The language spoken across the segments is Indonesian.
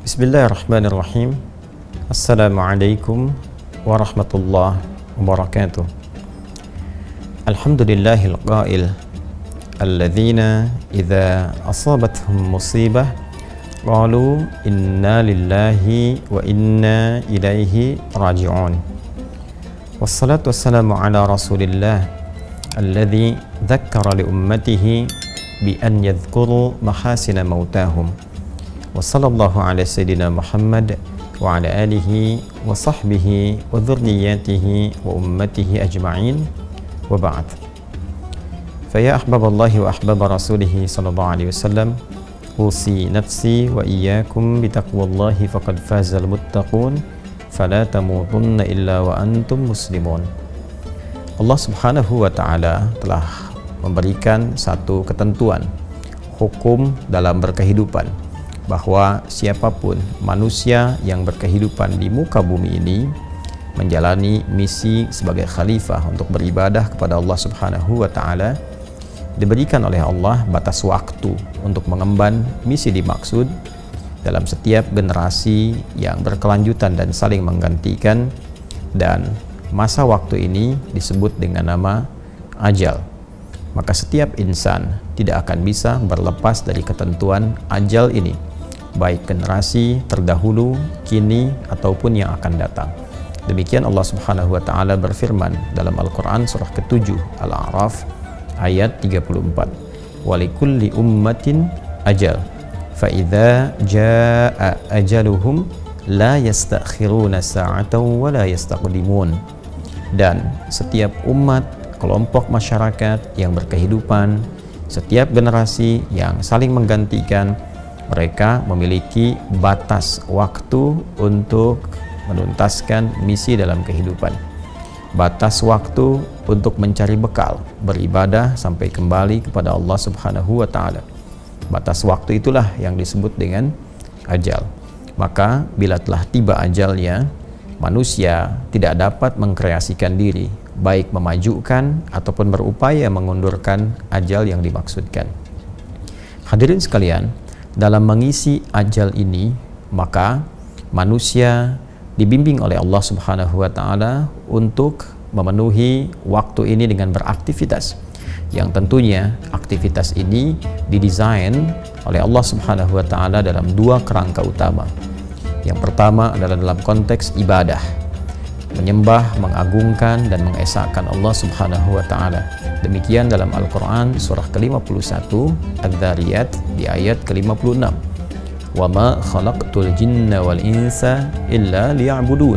Bismillahirrahmanirrahim. Assalamualaikum warahmatullahi wabarakatuh. Alhamdulillahil qail alladzina idza asabathum musibah qalu inna lillahi wa inna ilaihi raji'un. Wassalatu wassalamu ala rasulillah alladzi dzakkara li ummatihi bi an yadhkuru mahasina mautahum. Wa sallallahu ala sayyidina Muhammad wa ala alihi wa sahbihi wa dhurriyyatihi wa ummatihi ajma'in wa ba'd. Faya ahbaballahi wa ahbaba rasulihi sallallahu alaihi wasallam, usi nafsi wa iyyakum bitaqwallahi faqad fazal muttaqun fala tamutunna illa wa antum muslimun. Allah Subhanahu wa ta'ala telah memberikan satu ketentuan hukum dalam berkehidupan, bahwa siapapun manusia yang berkehidupan di muka bumi ini menjalani misi sebagai khalifah untuk beribadah kepada Allah Subhanahu wa ta'ala, diberikan oleh Allah batas waktu untuk mengemban misi dimaksud dalam setiap generasi yang berkelanjutan dan saling menggantikan, dan masa waktu ini disebut dengan nama ajal. Maka setiap insan tidak akan bisa berlepas dari ketentuan ajal ini, baik generasi terdahulu, kini, ataupun yang akan datang. Demikian Allah Subhanahu wa ta'ala berfirman dalam Al-Quran surah ke-7 Al-A'raf ayat 34, walikulli ummatin ajal fa'idha ja'a ajaluhum la yastakhiruna sa'atan wa la yastaqdimun. Dan setiap umat, kelompok masyarakat yang berkehidupan, setiap generasi yang saling menggantikan, mereka memiliki batas waktu untuk menuntaskan misi dalam kehidupan, batas waktu untuk mencari bekal, beribadah sampai kembali kepada Allah Subhanahu wa ta'ala. Batas waktu itulah yang disebut dengan ajal. Maka bila telah tiba ajalnya, manusia tidak dapat mengkreasikan diri, baik memajukan ataupun berupaya mengundurkan ajal yang dimaksudkan. Hadirin sekalian, dalam mengisi ajal ini, maka manusia dibimbing oleh Allah Subhanahu wa ta'ala untuk memenuhi waktu ini dengan beraktivitas, yang tentunya aktivitas ini didesain oleh Allah Subhanahu wa ta'ala dalam dua kerangka utama. Yang pertama adalah dalam konteks ibadah, menyembah, mengagungkan dan mengesahkan Allah Subhanahu wa ta'ala. Demikian dalam Al-Quran surah ke-51 Adz-Dzariyat di ayat ke-56, wa ma khalaqtul jinna wal insa illa liya'budun.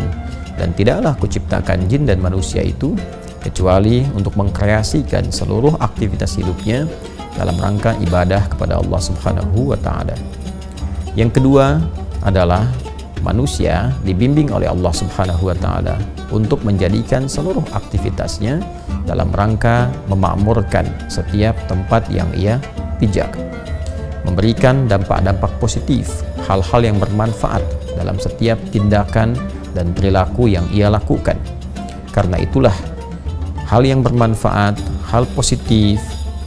Dan tidaklah kuciptakan jin dan manusia itu kecuali untuk mengkreasikan seluruh aktivitas hidupnya dalam rangka ibadah kepada Allah Subhanahu wa ta'ala. Yang kedua adalah manusia dibimbing oleh Allah Subhanahu wa ta'ala untuk menjadikan seluruh aktivitasnya dalam rangka memakmurkan setiap tempat yang ia pijak, memberikan dampak-dampak positif, hal-hal yang bermanfaat dalam setiap tindakan dan perilaku yang ia lakukan. Karena itulah hal yang bermanfaat, hal positif,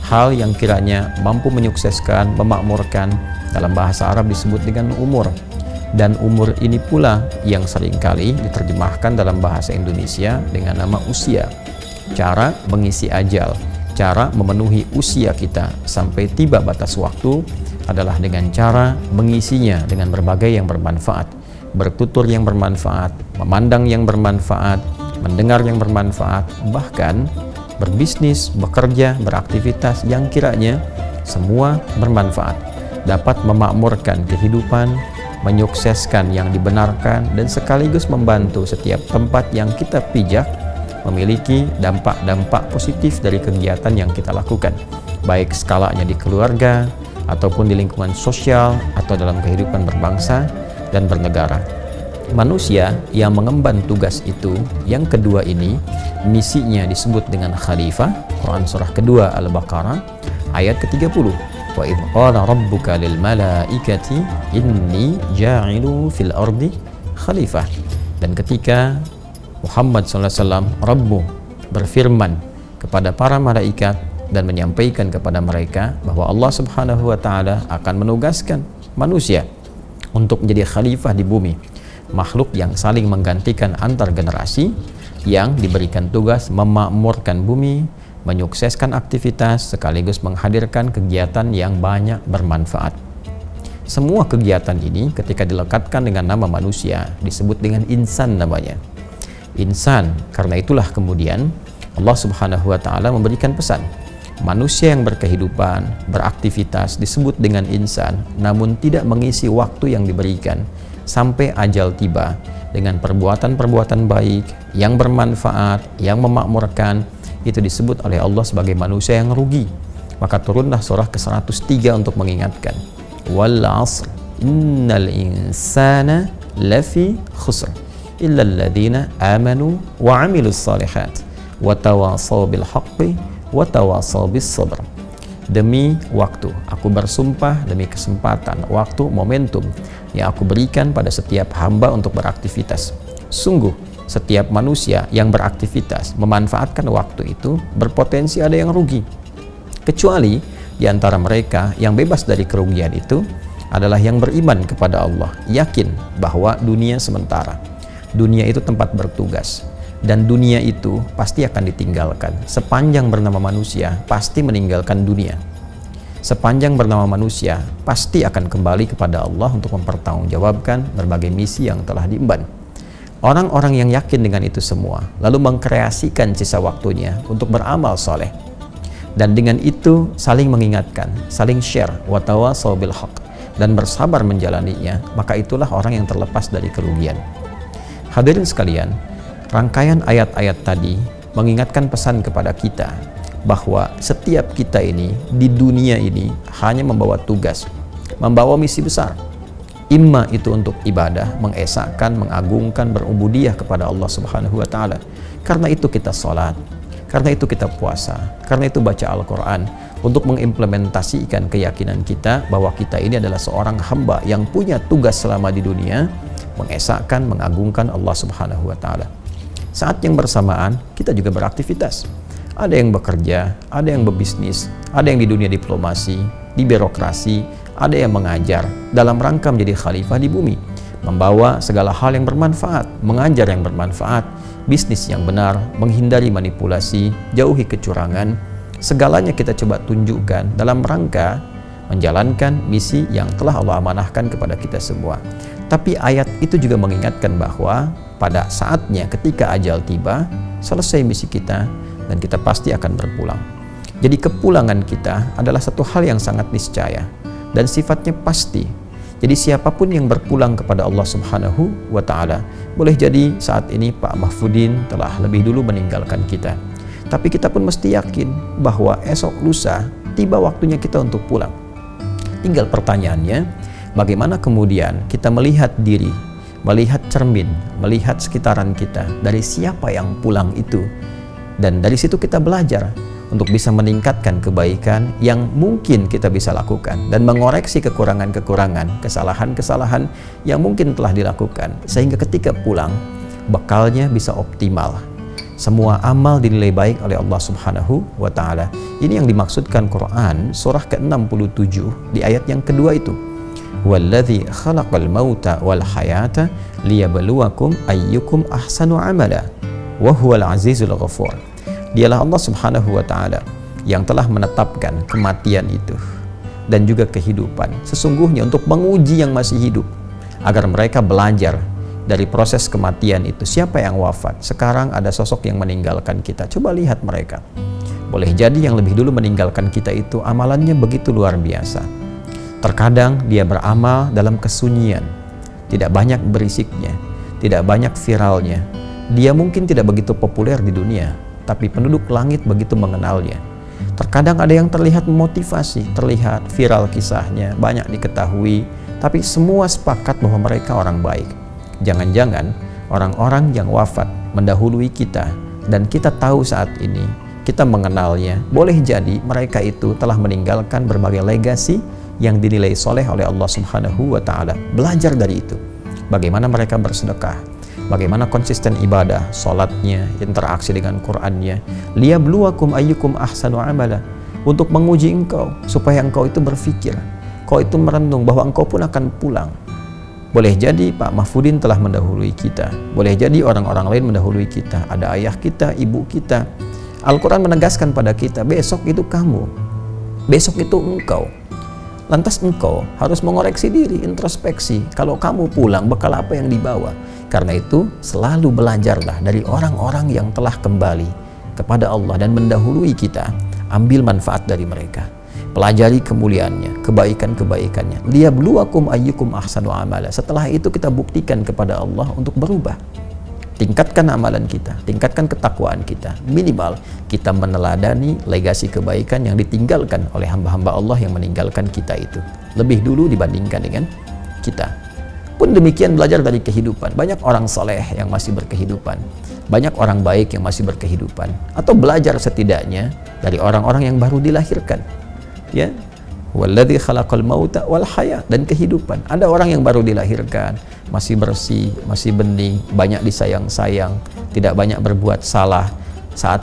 hal yang kiranya mampu menyukseskan, memakmurkan, dalam bahasa Arab disebut dengan umur. Dan umur ini pula yang seringkali diterjemahkan dalam bahasa Indonesia dengan nama usia. Cara mengisi ajal, cara memenuhi usia kita sampai tiba batas waktu adalah dengan cara mengisinya dengan berbagai yang bermanfaat, bertutur yang bermanfaat, memandang yang bermanfaat, mendengar yang bermanfaat, bahkan berbisnis, bekerja, beraktivitas yang kiranya semua bermanfaat, dapat memakmurkan kehidupan, menyukseskan yang dibenarkan, dan sekaligus membantu setiap tempat yang kita pijak memiliki dampak-dampak positif dari kegiatan yang kita lakukan, baik skalanya di keluarga ataupun di lingkungan sosial atau dalam kehidupan berbangsa dan bernegara. Manusia yang mengemban tugas itu, yang kedua ini, misinya disebut dengan khalifah. Quran surah kedua Al-Baqarah ayat ke-30, wa idh qala rabbuka lil malaikati inni ja'ilu fil ardi khalifah. Dan ketika Muhammad SAW, Rabbu, berfirman kepada para malaikat dan menyampaikan kepada mereka bahwa Allah Subhanahu wa ta'ala akan menugaskan manusia untuk menjadi khalifah di bumi, makhluk yang saling menggantikan antar generasi, yang diberikan tugas memakmurkan bumi, menyukseskan aktivitas sekaligus menghadirkan kegiatan yang banyak bermanfaat. Semua kegiatan ini ketika dilekatkan dengan nama manusia disebut dengan insan namanya. Insan, karena itulah kemudian Allah Subhanahu wa Ta'ala memberikan pesan, manusia yang berkehidupan, beraktivitas disebut dengan insan, namun tidak mengisi waktu yang diberikan sampai ajal tiba dengan perbuatan-perbuatan baik yang bermanfaat, yang memakmurkan, itu disebut oleh Allah sebagai manusia yang rugi. Maka turunlah surah ke-103 untuk mengingatkan, wal 'asr innal insana lafi khusr illa alladziina amanu wa 'amilus shalihat wa tawasaw bil haqqi wa tawasaw bis sabr. Demi waktu, aku bersumpah, demi kesempatan, waktu, momentum yang aku berikan pada setiap hamba untuk beraktivitas. Sungguh, setiap manusia yang beraktivitas memanfaatkan waktu itu berpotensi ada yang rugi. Kecuali di antara mereka yang bebas dari kerugian itu adalah yang beriman kepada Allah, yakin bahwa dunia sementara. Dunia itu tempat bertugas. Dan dunia itu pasti akan ditinggalkan. Sepanjang bernama manusia, pasti meninggalkan dunia. Sepanjang bernama manusia, pasti akan kembali kepada Allah untuk mempertanggungjawabkan berbagai misi yang telah diemban. Orang-orang yang yakin dengan itu semua, lalu mengkreasikan sisa waktunya untuk beramal soleh. Dan dengan itu saling mengingatkan, saling share, watawasaw bil haqq, dan bersabar menjalaninya, maka itulah orang yang terlepas dari kerugian. Hadirin sekalian, rangkaian ayat-ayat tadi mengingatkan pesan kepada kita bahwa setiap kita ini di dunia ini hanya membawa tugas, membawa misi besar. Imma itu untuk ibadah, mengesahkan, mengagungkan, berubudiyah kepada Allah Subhanahu wa Ta'ala. Karena itu kita sholat, karena itu kita puasa, karena itu baca Al-Quran, untuk mengimplementasikan keyakinan kita bahwa kita ini adalah seorang hamba yang punya tugas selama di dunia, mengesahkan, mengagungkan Allah Subhanahu wa Ta'ala. Saat yang bersamaan, kita juga beraktivitas. Ada yang bekerja, ada yang berbisnis, ada yang di dunia diplomasi, di birokrasi, ada yang mengajar dalam rangka menjadi khalifah di bumi, membawa segala hal yang bermanfaat, mengajar yang bermanfaat, bisnis yang benar, menghindari manipulasi, jauhi kecurangan. Segalanya kita coba tunjukkan dalam rangka menjalankan misi yang telah Allah amanahkan kepada kita semua. Tapi ayat itu juga mengingatkan bahwa pada saatnya ketika ajal tiba, selesai misi kita dan kita pasti akan berpulang. Jadi kepulangan kita adalah satu hal yang sangat niscaya dan sifatnya pasti. Jadi siapapun yang berpulang kepada Allah Subhanahu wa Ta'ala, boleh jadi saat ini Pak Mahfudin telah lebih dulu meninggalkan kita, tapi kita pun mesti yakin bahwa esok lusa tiba waktunya kita untuk pulang. Tinggal pertanyaannya, bagaimana kemudian kita melihat diri, melihat cermin, melihat sekitaran kita, dari siapa yang pulang itu, dan dari situ kita belajar untuk bisa meningkatkan kebaikan yang mungkin kita bisa lakukan dan mengoreksi kekurangan-kekurangan, kesalahan-kesalahan yang mungkin telah dilakukan, sehingga ketika pulang bekalnya bisa optimal. Semua amal dinilai baik oleh Allah Subhanahu wa Ta'ala. Ini yang dimaksudkan Quran surah ke-67 di ayat yang kedua itu. Walladzi khalaqal mauta wal hayata liyabluwakum ayyukum ahsanu amala wa huwal azizul ghafur. Dialah Allah Subhanahu wa Ta'ala yang telah menetapkan kematian itu dan juga kehidupan sesungguhnya untuk menguji yang masih hidup, agar mereka belajar dari proses kematian itu. Siapa yang wafat? Sekarang ada sosok yang meninggalkan kita. Coba lihat mereka. Boleh jadi yang lebih dulu meninggalkan kita itu amalannya begitu luar biasa. Terkadang dia beramal dalam kesunyian, tidak banyak berisiknya, tidak banyak viralnya. Dia mungkin tidak begitu populer di dunia, tapi penduduk langit begitu mengenalnya. Terkadang ada yang terlihat memotivasi, terlihat viral kisahnya, banyak diketahui, tapi semua sepakat bahwa mereka orang baik. Jangan-jangan orang-orang yang wafat mendahului kita dan kita tahu saat ini, kita mengenalnya, boleh jadi mereka itu telah meninggalkan berbagai legasi yang dinilai soleh oleh Allah Subhanahu wa Ta'ala. Belajar dari itu, bagaimana mereka bersedekah, bagaimana konsisten ibadah, sholatnya, interaksi dengan Qur'annya. Liyabluwakum ayyukum ahsanu amala, untuk menguji engkau, supaya engkau itu berpikir, engkau itu merenung bahwa engkau pun akan pulang. Boleh jadi Pak Mahfudin telah mendahului kita, boleh jadi orang-orang lain mendahului kita, ada ayah kita, ibu kita. Al-Quran menegaskan pada kita, besok itu kamu, besok itu engkau. Lantas engkau harus mengoreksi diri, introspeksi. Kalau kamu pulang, bekal apa yang dibawa? Karena itu selalu belajarlah dari orang-orang yang telah kembali kepada Allah dan mendahului kita. Ambil manfaat dari mereka, pelajari kemuliaannya, kebaikan-kebaikannya. Liyabluwakum ayyukum ahsanu amala. Setelah itu kita buktikan kepada Allah untuk berubah. Tingkatkan amalan kita, tingkatkan ketakwaan kita. Minimal kita meneladani legasi kebaikan yang ditinggalkan oleh hamba-hamba Allah yang meninggalkan kita itu lebih dulu dibandingkan dengan kita. Pun demikian belajar dari kehidupan. Banyak orang soleh yang masih berkehidupan, banyak orang baik yang masih berkehidupan. Atau belajar setidaknya dari orang-orang yang baru dilahirkan. Ya, walladzi khalaqal mauta wal haya, dan kehidupan. Ada orang yang baru dilahirkan, masih bersih, masih bening, banyak disayang-sayang, tidak banyak berbuat salah. Saat